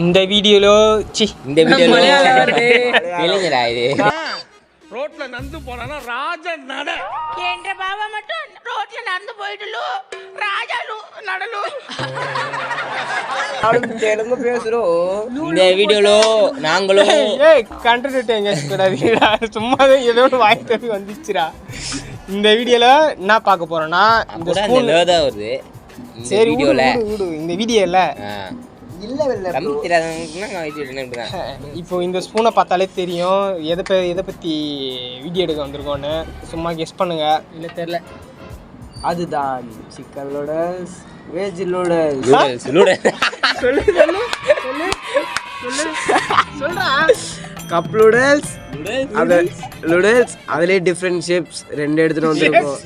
இந்த வீடியோல தெலுங்குடா இது. ரோட்ல நடந்து போனா ராஜ நட என்ற பாவா மட்டும் ரோட்ல நடந்து போயிட்டு ராஜாலு நடலு தெலுங்கு பேசுறோம். இந்த வீடியோல நாங்களும் சும்மா ஏதோ ஒன்று வாங்கிட்டு வந்துச்சுடா. இந்த வீடியோல என்ன பார்க்க போறோம்னா இந்த ஸ்பூன் தான் வருது. சரி வீடியோல இந்த வீடியோல இப்போ இந்த ஸ்பூனை பார்த்தாலே தெரியும் எதை பற்றி வீடியோ எடுக்க வந்திருக்கோன்னு. சும்மா கெஸ் பண்ணுங்க. இல்லை தெரில. அதுதான் chicken noodles, veg noodles. Cup noodles, அது நூடல்ஸ் அதுலேயே டிஃப்ரெண்ட் ஷேப்ஸ் 2 எடுத்துட்டு வந்திருக்கோம்.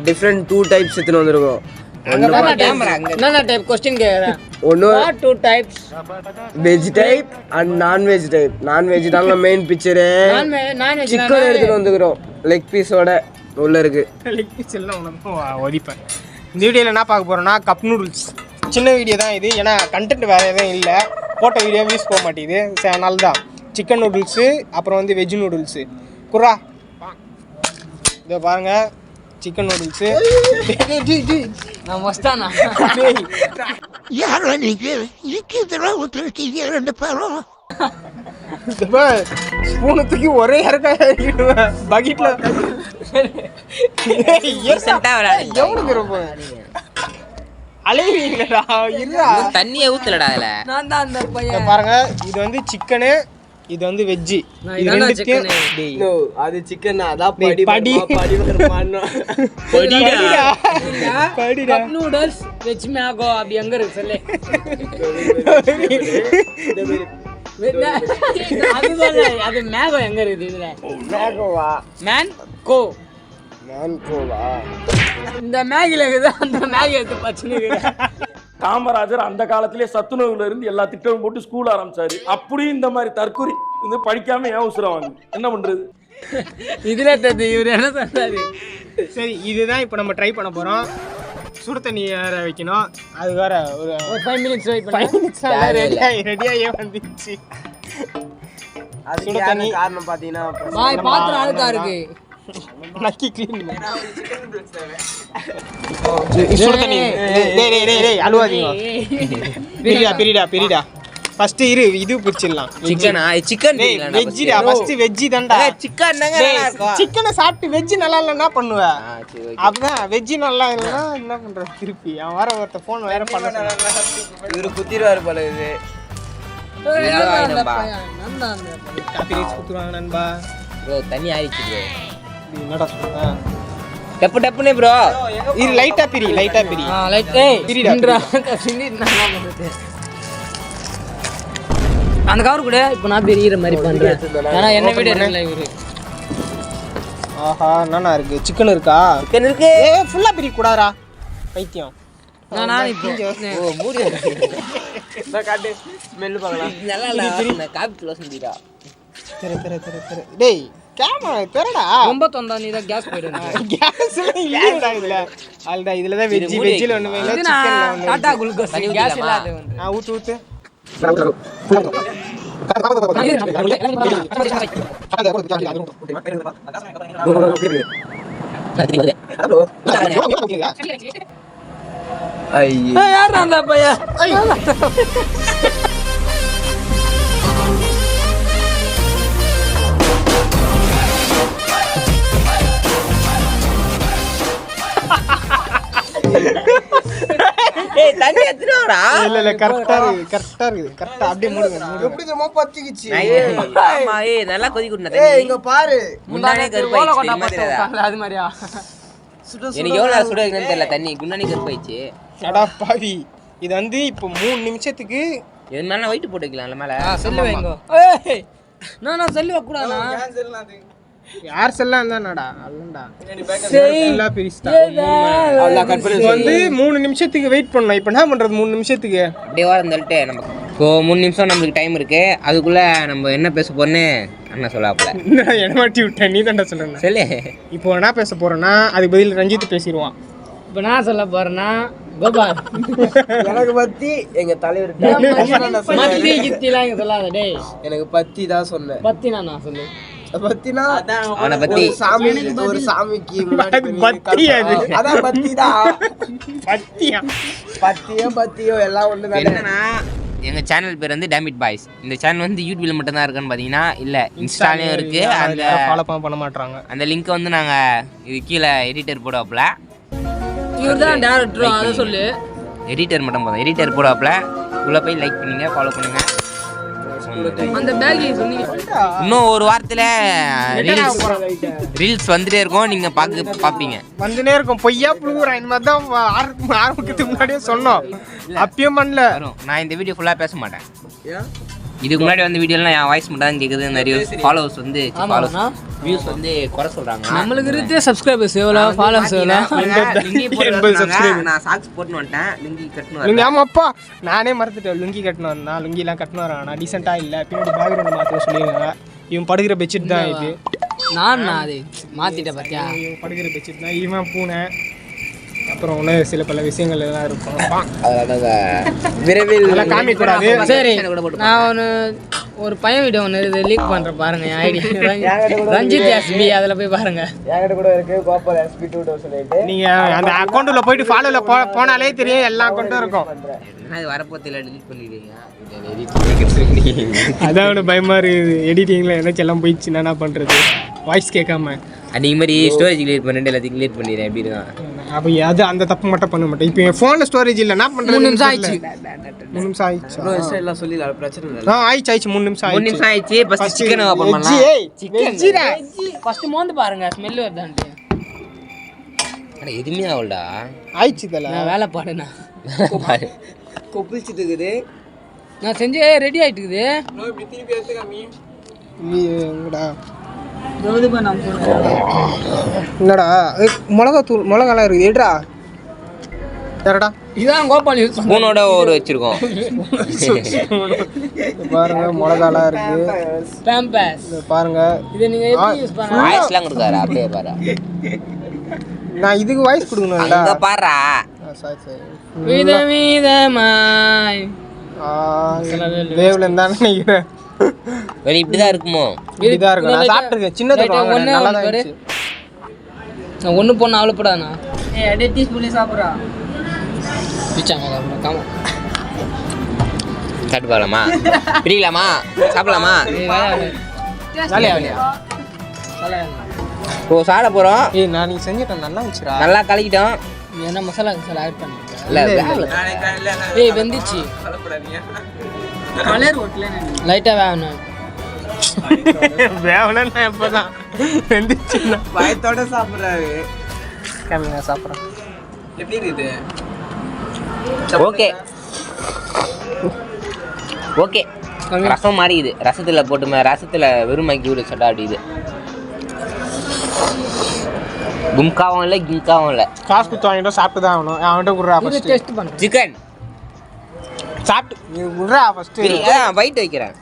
டிஃப்ரெண்ட் 2 டைப்ஸ் எடுத்துட்டு வந்திருக்கோம். Veg type and non veg type. Non veg தாங்க மெயின் பிக்சரு. சிக்கன் எடுத்துட்டு வந்துக்கிறோம் லெக் பீஸோட உள்ள இருக்கு. லெக் பீஸ் எல்லாம் ஒதிப்பேன். இந்த வீடியோவில் என்ன பார்க்க போறோம்னா கப் நூடுல்ஸ். சின்ன வீடியோ தான் இது, ஏன்னா கண்டென்ட் வேறு எதுவும் இல்லை. போட்ட வீடியோ வியூஸ் போக மாட்டேங்குது. அதனால தான் சிக்கன் நூடுல்ஸு, அப்புறம் வந்து வெஜ் நூடுல்ஸு. குர்ரா இதை பாருங்க, சிக்கன் நூடுல்ஸு. ஸ்பூனத்துக்கு ஒரே இறக்கா பக்கெட்ல அலைவீங்களா? தண்ணியை ஊத்தலடா அதுல. பாருங்க, இது வந்து சிக்கனு, இது வந்து வெஜ்ஜி. அது சிக்கன் அதான் நூடல்ஸ் வெஜ் மேகோ அப்படி எங்க இருக்கு சொல்லு. அது மேகோ எங்க இருக்குது இதுல? மேகோவா? மேன்கோ. மேன்கோவா? இந்த மேகில இருக்குது, அந்த மேகி எடுத்து பச்சனை. காமராஜர் அந்த காலத்திலே சத்துணவுல இருந்து எல்லா திட்டமும் போட்டு ஸ்கூல் ஆரம்பிச்சாரு. அப்படியும் இந்த மாதிரி தற்கொலை வந்து படிக்காம ஏன் உசுரம் வாங்க என்ன பண்றது? இதுல தெரியுது இவர் என்ன சொன்னாரு. சரி, இதுதான் இப்போ நம்ம ட்ரை பண்ண போறோம். சுடு தண்ணி வேற வைக்கணும். அது வேற ஒரு 5 minutes வெயிட் பண்ணு. 5 minutes ரெடியாயே வந்துச்சு. சுடு தண்ணி காரணம் பாத்தீங்கன்னா பாய் பாத்திரம் அழுக்கா இருக்கு. நக்கி க்ளீன் பண்ணு. சுடு தண்ணி. டேய் அழுவாதீங்க. பிரிடா ஃபர்ஸ்ட் இது பிடிச்சிடலாம். சிக்கன் வெஜ்ஜிடா. ஃபர்ஸ்ட் வெஜ்ஜி தான்டா. சிக்கன் சிக்கனை சாப்பிட்டு வெஜ்ஜி நல்லா இல்லைன்னா என்ன பண்ணுவ? அப்படிதான் வெஜ்ஜி நல்லா இல்லைன்னா என்ன பண்றது? திருப்பி அவன் வர ஒருத்த ஃபோன் வேற பண்ண இவரு குத்திடுவாரு போல. இது குத்துருவாங்க நண்பா. தண்ணி ஆயிடுச்சு ப்ரோ. என்னடா சொல்ற? டப்புனே ப்ரோ. இது லைட்டா பிரி. பிரிடா. அந்த கவர் கூட இப்போ நான் பெரிய மாதிரி பண்றேன். ஆனா என்ன வீடியோ இல்ல இவரு. ஆஹா, என்னண்ணா இருக்கு? சிக்கன் இருக்கா? சிக்கன் இருக்கு. ஃபுல்லா பிரி கூடாதா பைத்தியம்? நான் இப்போ ஓ மூடி நான் காட்டு ஸ்மெல் பார்க்கலாம். நல்லா இல்ல. Coffee close பண்ணிடா. தெர டேய் கேமரா தெரடா. ரொம்ப தொந்தா நீ தான் கேஸ் போயிடுங்க. கேஸ்ல இல்லடா இல்ல. ஆல்டா இதுல தான் வெஜ்ஜில ஒண்ணுமே இல்ல. சிக்கன்ல ஒண்ணு. டாடா குளுக்கோஸ் கேஸ் இல்ல அது வந்து. ஊத்து. ஐயோ யார் அந்த பையா? ஏய் தண்ணி எடுத்துடா. இல்ல கரெக்ட்டா இருக்கு. கரெக்ட்டா அப்படியே மூடுங்க. எப்படி தெரியுமா பத்திக்கிச்சு? ஆமா நல்லா கொதிக்குடா தண்ணி. இங்க பாரு. முன்னாடியே கருப்பாயிச்சு மாதிரி அது மாதிரியா? எனக்கு எவ்வளவு சுட வைக்கணும்னு தெரியல. தண்ணி முன்னாடி கருப்பாயிச்சு. அடா பாவி. இது வந்து இப்போ 3 நிமிஷத்துக்கு இது மேல வெயிட் போட்டு வைக்கலாம்ல மேல. செல்லு வைங்க. ஏய் நான் செல்லு வைக்க கூடாதா? யார் செல்லாம் இருந்தாடா அல்லண்டா. செல்லா பிரிஸ்டா. அவ்வளவு கட் பண்ணி வந்து 3 நிமிஷத்துக்கு வெயிட் பண்ணனும். இப்போ என்ன பண்றது 3 நிமிஷத்துக்கு? அப்படியே வரந்தல்ட்டே நம்ம. இப்போ 3 நிமிஷம் நமக்கு டைம் இருக்கு. அதுக்குள்ள நம்ம என்ன பேச போறோம்னு அண்ணா சொல்லாப்ல. என்ன மாட்டி விட்ட நீ தான்டா சொல்றேன். சொல்லு. இப்போ என்ன பேச போறோம்னா அதுக்கு பதில் ரஞ்சித் பேசிடுவான். இப்போ நான் சொல்ல போறேன்னா கோபால் எனக்கு பத்தி எங்க தலைவர் மத்தி கித்திலாம் இங்க சொல்லாத டேய். எனக்கு பத்தி தான் சொன்னேன். பத்தினா நான் சொல்லு. பத்தினா அவனை பத்தி ஒரு சாமிக்கு முன்னாடி பத்தி அது. அதான் பத்தி தான். பத்தியா பத்தியோ எல்லாம் ஒண்ணுதானே. என்னன்னா எங்கள் சேனல் பேர் வந்து டேமிட் பாய்ஸ். இந்த சேனல் வந்து யூடியூப்ல மட்டும்தான் இருக்குன்னு பார்த்தீங்கன்னா இல்லை, இன்ஸ்டாலையும் இருக்குது. அந்த ஃபாலோ பண்ண மாட்டாங்க. அந்த லிங்க்கை வந்து நாங்கள் இது கீழே எடிட்டர் போடுவாப்புல. இவர் தான் டேரக்டர், அதை சொல்லு. எடிட்டர் மட்டும் போதும், எடிட்டர் போடுவாப்புல. உள்ளே போய் லைக் பண்ணுங்க, ஃபாலோ பண்ணுங்க. அந்த பேக் சொன்னீங்க. இன்னும் ஒரு வாரத்தில் ரீல்ஸ் வந்துட்டே இருக்கும், நீங்கள் பார்ப்பீங்க. வந்துனே இருக்கும். பொய்யா புழுகுறான். இந்த மாதிரி தான் ஆரம்பிக்கிறதுக்கு முன்னாடியே சொன்னோம். அப்பயும் பண்ணல. நான் இந்த வீடியோ ஃபுல்லாக பேச மாட்டேன். இதுக்கு முன்னாடி வந்து வீடியோலாம் என் வாய்ஸ் மட்டும் தான் கேட்குது. நிறைய ஃபாலோவர்ஸ் வந்து வியூஸ் வந்து குறை சொல்கிறாங்க. நம்மளுக்கு இருந்தே சப்ஸ்கிரைபர்ஸ் எவ்வளோ, ஃபாலோவர்ஸ் எவ்வளோ? நான் சாக்ஸ் போட்டு வந்துட்டேன், லுங்கி கட்டணும். ஆமாப்பா, நானே மறந்துட்டேன். லுங்கி கட்டணும் வந்தா, லுங்கிலாம் கட்டணும் வரான். டீசெண்டாக இல்லை. பின்னாடி பேக்ரவுண்ட் மாற்ற சொல்லிடுங்க. இவன் படுகிற பெட்ஷீட் தான் இது. நான் அது மாற்றிட்டேன் பார்த்தியா. இவன் படுகிற பெட்ஷீட் தான். இவன் பூனை. அப்புறம் இன்னும் சில பல விஷயங்கள் எல்லாம் இருக்கும். விரைவில் காமிக்கூடாது. சரி, நான் ஒரு பையன் வீடியோ ஒன்று லீக் பண்ணுறேன் பாருங்க. என் ஐடி ரஞ்சித் எஸ்பி, அதில் போய் பாருங்க. என்கிட்ட கூட இருக்கு கோபால் SP 2008. நீங்கள் அந்த அக்கௌண்ட்டில் போயிட்டு ஃபாலோவில் போனாலே தெரியும், எல்லா அக்கௌண்ட்டும் இருக்கும். அது வரப்போத்தில் டெலிட் பண்ணிடுவீங்க. அதான் பயமா இருக்குது. எடிட்டிங்கில் ஏதாச்சும் எல்லாம் போயிடுச்சு, என்ன பண்ணுறது? வாய்ஸ் கேட்காம அதே மாதிரி ஸ்டோரேஜ் கிளியர் பண்ணிட்டு எல்லாத்தையும் கிளியர் பண்ணிடுறேன். எப்படி தான் அப்போ அது அந்த தப்பு மட்டும் பண்ண மாட்டேன். இப்போ என் ஃபோனில் ஸ்டோரேஜ் இல்லை, என்ன பண்ணுறது? 3 நிமிஷம் ஆயிடுச்சு. 3 நிமிஷம் ஆயிடுச்சு. எல்லாம் சொல்லிடலாம், பிரச்சனை இல்லை. ஆயிடுச்சு 3 நிமிஷம் 3 நிமிஷம் ஆயிடுச்சு. ஃபர்ஸ்ட் சிக்கன் ஓபன் பண்ணலாம். ஃபர்ஸ்ட் மோந்து பாருங்க, ஸ்மெல் வருதான்ட்டு. அட எதுவுமே ஆகலடா. ஆயிடுச்சு தல. நான் வேலை பாடுனா கொப்பிச்சிட்டு இருக்குது. நான் செஞ்சு ரெடி ஆயிட்டு இருக்குது. எங்கடா என்னடா மிளகாலாம் இருக்குது. ஏடா யாரடா இதான் கோபால் யூஸ் ஸ்பூனோட ஒரு வச்சிருக்கோம். பாருங்க மிளகாலாம் இருக்கு. பேம்பஸ் பாருங்க. இது நீங்க எப்படி யூஸ் பண்ணலாம்? வாய்ஸ்லாம் கொடுக்காரு, அப்படியே பாரு. நான் இதுக்கு வாய்ஸ் கொடுக்கணும்டா. அங்க பாறா. சரி விதவிதமாய் வேவ்ல இருந்தானே நினைக்கிறேன். வெளி இப்படிதான் இருக்குமோ? இப்படிதான் இருக்கும். நான் சாப்பிட்டுருக்கேன். சின்னது நல்லா தான் இருந்துச்சு. நான் ஒன்று போன அவ்வளோப்படாண்ணா. அப்படியே டீ ஸ்பூன்லேயே சாப்பிட்றா. பிச்சாங்க காமா. சாப்பிட்டு பார்க்கலாமா? பிடிக்கலாமா? சாப்பிடலாமா? ஓ சாப்பிட போகிறோம். நான் நீ செஞ்சுட்டேன், நல்லா இருந்துச்சுடா. நல்லா கலக்கிட்டோம். என்ன மசாலா ஆட் பண்ணிட்டேன். இல்லை வெந்துச்சு. லைட்டாக வேகணும். வேவலன்னா எப்போதான் வெந்துச்சுன்னா பயத்தோட சாப்பிட்றாரு. நான் சாப்பிட்றேன். எப்படி இருக்குது? Okay okay. ரசம் மாறிக்குது. ரசத்தில் போட்டு ரசத்தில் வெறுமாக்கி விட சொட்டா அப்படிது. கும்காவும் இல்லை கிங்காவும் இல்லை. காசு கொடுத்து வாங்கிட்டோம், சாப்பிட்டு தான் ஆகணும். அவன்கிட்ட விட்றா ஃபஸ்ட்டு. டெஸ்ட் பண்ணு. சிக்கன் சாப்பிட்டு நீ விட்றா ஃபஸ்ட்டு. வைட் வைக்கிறேன்.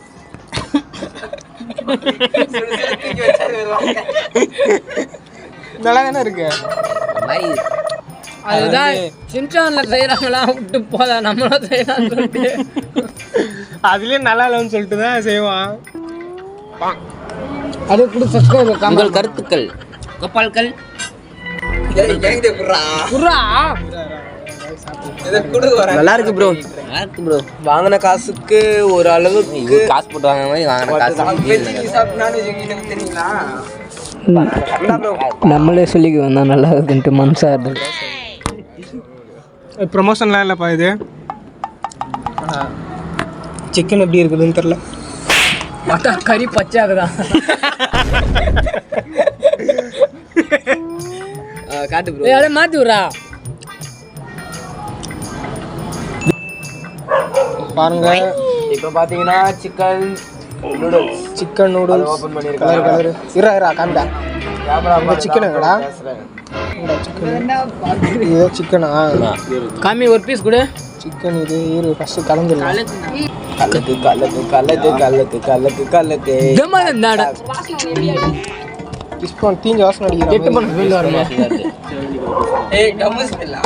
நல்லா தானே இருக்கு. அதுதான் சின்சான்ல செய்யறாங்களா விட்டு போதா, நம்மளும் செய்யலாம்னு சொல்லிட்டு அதுலயே நல்லா இல்லைன்னு சொல்லிட்டு தான் செய்வான். அது கூட சப்ஸ்கிரைப். உங்கள் கருத்துக்கள் கோபால்கள். நல்லா இருக்கு ப்ரோ. நல்லா இருக்கு ப்ரோ. வாங்கின காசுக்கு ஒரு அளவுக்கு காசு போட்டு வாங்கின மாதிரி வாங்கின காசு. நம்மளே சொல்லிக்கு வந்தா நல்லா இருக்குன்ட்டு மனசா இருக்கு. ப்ரொமோஷன்லாம் இல்லைப்பா இது. சிக்கன் எப்படி இருக்குதுன்னு தெரில. மக்கா கறி பச்சாக்குதான். காட்டு ப்ரோ. அப்படியே மாற்றி விட்றா. பாருங்க இப்போ பார்த்தீங்கன்னா சிக்கன் நூடுல்ஸ் ஓப்பன் பண்ணியிருக்காங்க. கலர் இரா காண்டா சிக்கன் எங்கடா? இது சிக்கனா? காமி ஒரு பீஸ் கூட சிக்கன். இது இரு ஃபஸ்ட்டு கலந்துடலாம். டிஸ்போன் தீஞ்ச வாசனை அடிக்குது. கெட்டு பண்ண ஃபீல் வருமா? ஏய் டம்மஸ் இல்ல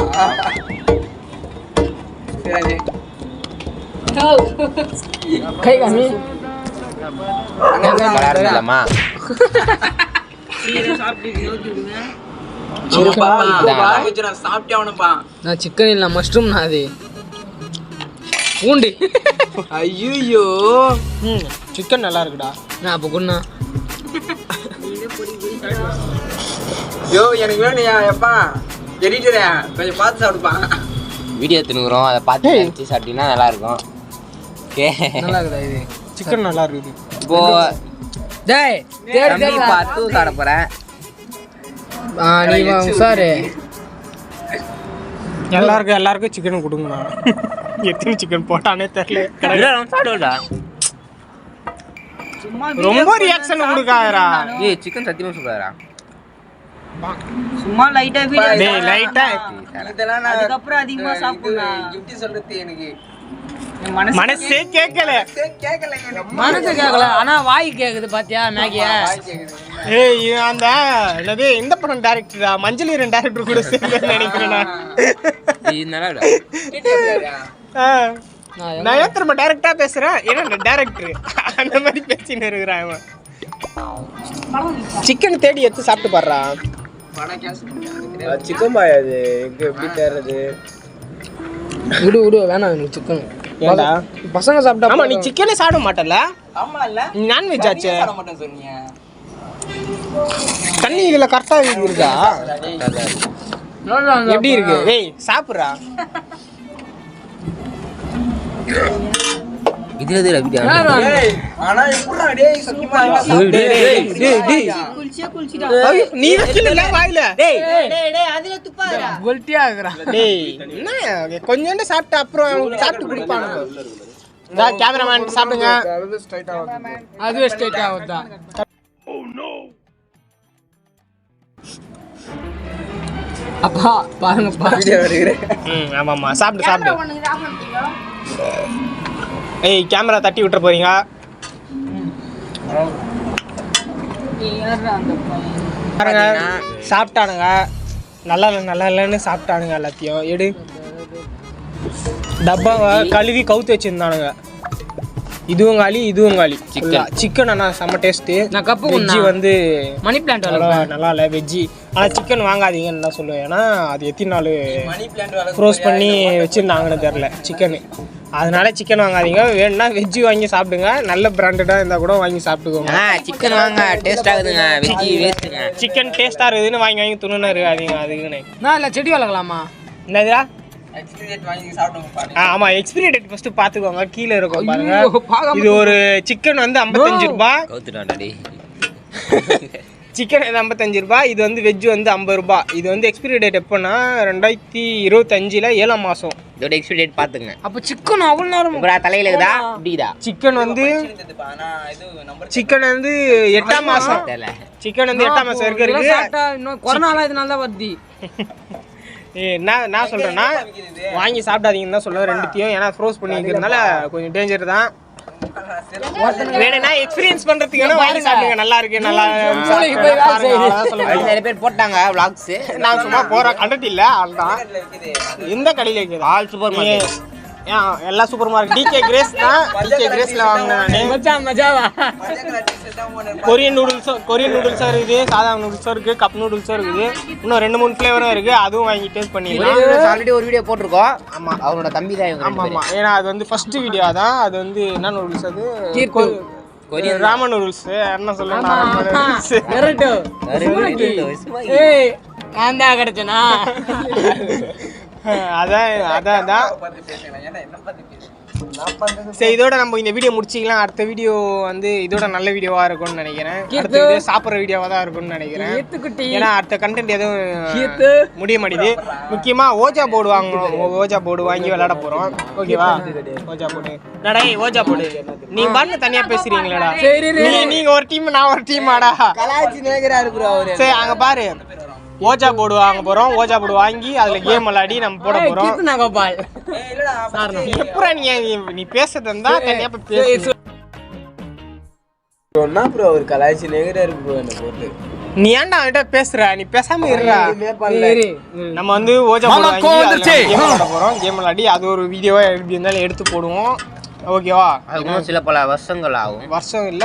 கை காமி. இல்லம்மா நான் சிக்கன் இல்லை மஷ்ரூம் நான் அது பூண்டு. ஐயோ சிக்கன் நல்லா இருக்குடா. நான் அப்போ குண்ணா யோ எனக்கு வேணும்யா எப்பா எடிட்டரே கொஞ்சம் பார்த்து சாப்பிடுப்பான். வீடியோ தின்னுக்குறோம் அதை பார்த்து நினச்சி சாப்பிட்டீங்கன்னா நல்லா இருக்கும். ஓகே நல்லா இருக்குதா இது? சிக்கன் நல்லா இருக்குது. இப்போ டேய் தம்பி பார்த்து சாப்பிட போகிறேன். நீ உஷாரு. எல்லாருக்கும் சிக்கன் கொடுங்கண்ணா. எத்தனை சிக்கன் போட்டானே தெரியல. சாப்பிடுவா ரொம்ப ரியாக்ஷன் கொடுக்காதடா. ஏய் சிக்கன் சத்தியமாக சூப்பரா. சும்மா லைட்டா டேய் லைட்டா இதெல்லாம் நான் அதுக்கப்புறம் அதிகமா சாப்பிடணும். கிஃப்ட் சொல்றது எனக்கு மனசே கேட்கல. மனசு கேட்கல ஆனா வாய் கேக்குது பாத்தியா மேகிய. ஏய் அந்த என்னது இந்த படம் டைரக்டரா மஞ்சளீரன் டைரக்டர் கூட சேர்ந்து நினைக்கிறேன் நான். இது நல்லா இல்ல. நான் ஏன் திரும்ப டைரக்டா பேசுறேன். ஏன்னா டைரக்டர் அந்த மாதிரி பேசின்னு இருக்கிறான் அவன். சிக்கன் தேடி எடுத்து சாப்பிட்டு பாடுறா. சிக்கன் பாய் அது எங்க எப்படி தேர்றது? விடு வேணாம் எனக்கு சிக்கன். ஏண்டா பசங்க சாப்பிட்டா. ஆமா நீ சிக்கனே சாப்பிட மாட்டல. ஆமா இல்ல நீ நான்வெஜ் ஆச்சே. சாப்பிட மாட்டேன் சொன்னீங்க. தண்ணி இதுல கரெக்டா இருக்கா? எப்படி இருக்கு? ஏய் சாப்பிடுறா. இது எது ரவி? ஏய் ஆனா இப்படா டேய் சத்தியமா ஐயோ, நீ வைக்கல வாயில. டேய் அதுல துப்பாதடா. குல்ட்டியா இருக்குறா. டேய் என்ன கொஞ்சோண்டு சாப்பிட்டு அப்புறம் சாப்பிட்டு குடிப்பானுங்க. டா கேமராமேன் சாப்பிடுங்க. அதுவே ஸ்ட்ரைட் ஆகுதா? அப்பா பாருங்கப்பா. ஆமாம்மா சாப்பிடு. ஏய் கேமரா தட்டி விட்டுற போறீங்க. பாருங்க சாப்பிட்டானுங்க. நல்லா இல்லைன்னு சாப்பிட்டானுங்க எல்லாத்தையும். எடு டப்பாவை கழுவி கவுத்து வச்சிருந்தானுங்க. இதுவும் காலி. சிக்கன் ஆனால் செம்ம டேஸ்ட்டு. நான் கப்பு வெஜ்ஜி வந்து மணி பிளான்ட் நல்லா இல்லை வெஜ்ஜி. ஆனால் சிக்கன் வாங்காதீங்கன்னு தான் சொல்லுவேன். ஏன்னா அது எத்தனை நாள் மணி பிளான்ட் ஃப்ரோஸ் பண்ணி வச்சுருந்தாங்கன்னு தெரில சிக்கனு. அதனால சிக்கன் வாங்காதீங்க. வேணும்னா வெஜ்ஜி வாங்கி சாப்பிடுங்க. நல்ல பிராண்டடாக இருந்தால் கூட வாங்கி சாப்பிட்டுக்கோங்க. சிக்கன் வாங்க டேஸ்ட் ஆகுதுங்க. வெஜ்ஜி வேஸ்ட்டுங்க. சிக்கன் டேஸ்ட்டாக இருக்குதுன்னு வாங்கி துணுன்னு இருக்காதீங்க. அதுக்குன்னு நான் இல்லை செடி வளர்க்கலாமா? என்னதுடா? எக்ஸ்பீரியன்ஸ் வாங்கி சாப்பிடுங்க. ஆமா எக்ஸ்பிரி டேட் ஃபர்ஸ்ட் பாத்துக்கோங்க. கீழே இருக்கும் பாருங்க. இது ஒரு சிக்கன் வந்து 55 ரூபாய். கவுத்துட்டாடி. சிக்கன் 55 ரூபாய். இது வந்து வெஜ் வந்து 50 ரூபாய். இது வந்து எக்ஸ்பிரி டேட் எப்போனா 2025 7ஆம் மாசம். இதோட எக்ஸ்பிரி டேட் பாத்துங்க. அப்போ சிக்கன் அவ்வளோ நேரம் தலையில இருக்குதா? இப்படிதா சிக்கன் வந்து 8ஆம் மாசம். சிக்கன் வந்து 8ஆம் மாசம் இருக்கு. இன்னும் கொரோனாலாம் இதனால தான் வருது. நான் சொல்றேன்னா வாங்கி சாப்பிடாதீங்கன்னு தான் சொல்லுவேன் ரெண்டுத்தையும். ஏன்னா ஃப்ரோஸ் பண்ணி வைக்கிறதுனால கொஞ்சம் டேஞ்சர் தான். வேணும்னா எக்ஸ்பீரியன்ஸ் பண்றதுக்கு வேணா வாங்கி சாப்பிடுங்க. நல்லா இருக்கு. நல்லா நிறைய பேர் போட்டாங்க vlogs. நான் சும்மா போறேன். கண்டக்ட் இல்ல அவ்வளவுதான். எந்த கடையில இருக்குது? All super market. எல்லா சூப்பர் மார்க்கெட். டிகே கிரேஸ் தான். டிகே கிரேஸ்ல வாங்கினேன். மச்சான் மஜாவா. கொரியன் நூடுல்ஸும் இருக்குது. சாதா நூடுல்ஸும் இருக்குது. கப் நூடுல்ஸும் இருக்குது. இன்னும் 2-3 ஃப்ளேவரும் இருக்குது. அதுவும் வாங்கி டேஸ்ட் பண்ணிக்கலாம். ஆல்ரெடி ஒரு வீடியோ போட்டிருக்கோம். ஆமா அவரோட தம்பி தான் இவங்க. ஆமா ஏன்னா அது வந்து ஃபர்ஸ்ட் வீடியோ தான். அது வந்து என்ன நூடுல்ஸ்? அது கொரியன் ராமன் நூடுல்ஸ். என்ன சொல்லுங்க? ஏய் நான் தான் கிடைச்சனா? அதான் சரி, இதோட நம்ம இந்த வீடியோ முடிச்சிக்கலாம். அடுத்த வீடியோ வந்து இதோட நல்ல வீடியோவா இருக்கும்னு நினைக்கிறேன். அடுத்த வீடியோ சாப்பிட்ற வீடியோவா தான் இருக்கும்னு நினைக்கிறேன். ஏன்னா அடுத்த கண்டென்ட் எதுவும் முடிய மாட்டேது. முக்கியமா ஓஜா போர்டு வாங்கணும். ஓஜா போர்டு வாங்கி விளையாட போறோம். ஓகேவா? ஓஜா போர்டு நடை. ஓஜா போர்டு நீங்க பாட்டு தனியா பேசுறீங்களா? நீங்க ஒரு டீம் நான் ஒரு டீம் ஆடா. கலாச்சி நேகரா இருக்கு அவரு. சரி அங்க பாரு ஓஜா போர்டு வாங்க போறோம். ஓஜா போர்டு வாங்கி அதுல கேம் விளையாடி நம்ம போட போறோம். எப்பறம் நீ பேசுறது இருந்தா தனியா பேசு. சொன்னா ப்ரோ ஒரு கலாச்சி நேகரா இருக்கு ப்ரோ என்ன போட்டு. நீ ஏன்டா அவன்கிட்ட பேசுற? நீ பேசாம இருடா. சரி நம்ம வந்து ஓஜா போறோம், கேம் விளையாடி அது ஒரு வீடியோவா எப்படி இருந்தாலும் எடுத்து போடுவோம். ஓகேவா? அதுக்கும் சில பல வருஷங்கள் ஆகும். வருஷம் இல்ல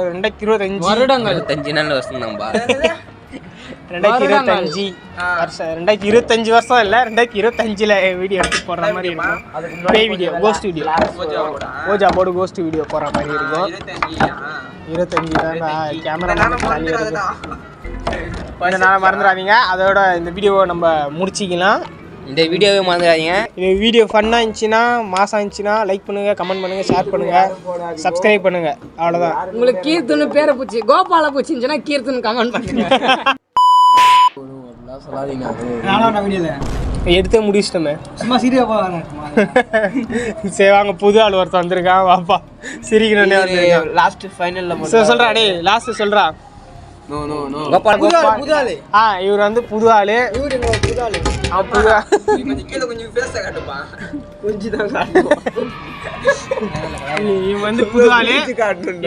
2025 வருடங்கள் 25 நாள் வருஷம் தான்பா. 2025 வருஷம் 2025 வருஷம் இல்ல 2025ல வீடியோ எடுத்து போடுற மாதிரி இருக்கும். பேய் video, ghost video, ouija board ghost video போடுற மாதிரி இருக்கும். 25 தான் கேமரா மறந்துடாதீங்க. அதோட இந்த வீடியோவை நம்ம முடிச்சிக்கலாம். இந்த வீடியோவே மறந்துடாதீங்க. இந்த வீடியோ ஃபன்னாக இருந்துச்சுன்னா, மாசம் இருந்துச்சுன்னா லைக் பண்ணுங்க, கமெண்ட் பண்ணுங்க, ஷேர் பண்ணுங்க, சப்ஸ்கிரைப் பண்ணுங்க. அவ்வளோதான். உங்களுக்கு கீர்த்தனு பேரை பூச்சி கோபால பூச்சிச்சுன்னா கீர்த்தனு கமெண்ட் பண்ணுங்க. எடுத்து முடிச்சிட்டோமே. சும்மா சீரியஸா சரி வாங்க, புது ஆள் ஒருத்தர் வந்திருக்கான். வாப்பா சிரிக்கிறனே வந்திருக்கான். லாஸ்ட் ஃபைனல்ல சொல்றா டேய், லாஸ்ட் சொல்றா. கோபால் புது ஆளு. இவர் வந்து புது ஆளு. புது ஆளு. புது கொஞ்சம் பேச காட்டுப்பா. கொஞ்சம் தான் காட்டுவோம். இவன் வந்து புது ஆளு.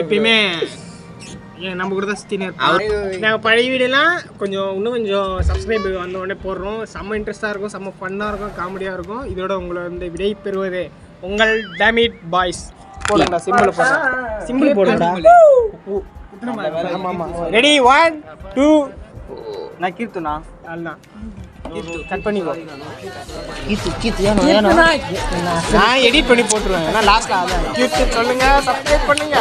எப்பயுமே நம்ம கூட தான் சுத்தினே இருப்போம். நாங்கள் பழைய வீடியோலாம் இன்னும் கொஞ்சம் சப்ஸ்கிரைப் வந்த உடனே போடுறோம். செம்ம இன்ட்ரெஸ்டாக இருக்கும், செம்ம ஃபன்னாக இருக்கும், காமெடியாக இருக்கும். இதோட உங்களை வந்து விடை பெறுவது உங்கள் டேமிட் பாய்ஸ். போடுறா சிம்பிள் போடுறா, சிம்பிள் போடுறா. ஆமாம் ரெடி 1 2. நான் கீர்த்தனா அதுதான் கட் பண்ணிக்கோ. கீர்த்தனா நான் எடிட் பண்ணி போட்டுருவேன். ஏன்னா லாஸ்ட்ல அதான் சொல்லுங்க, சப்ஸ்கிரைப் பண்ணுங்க.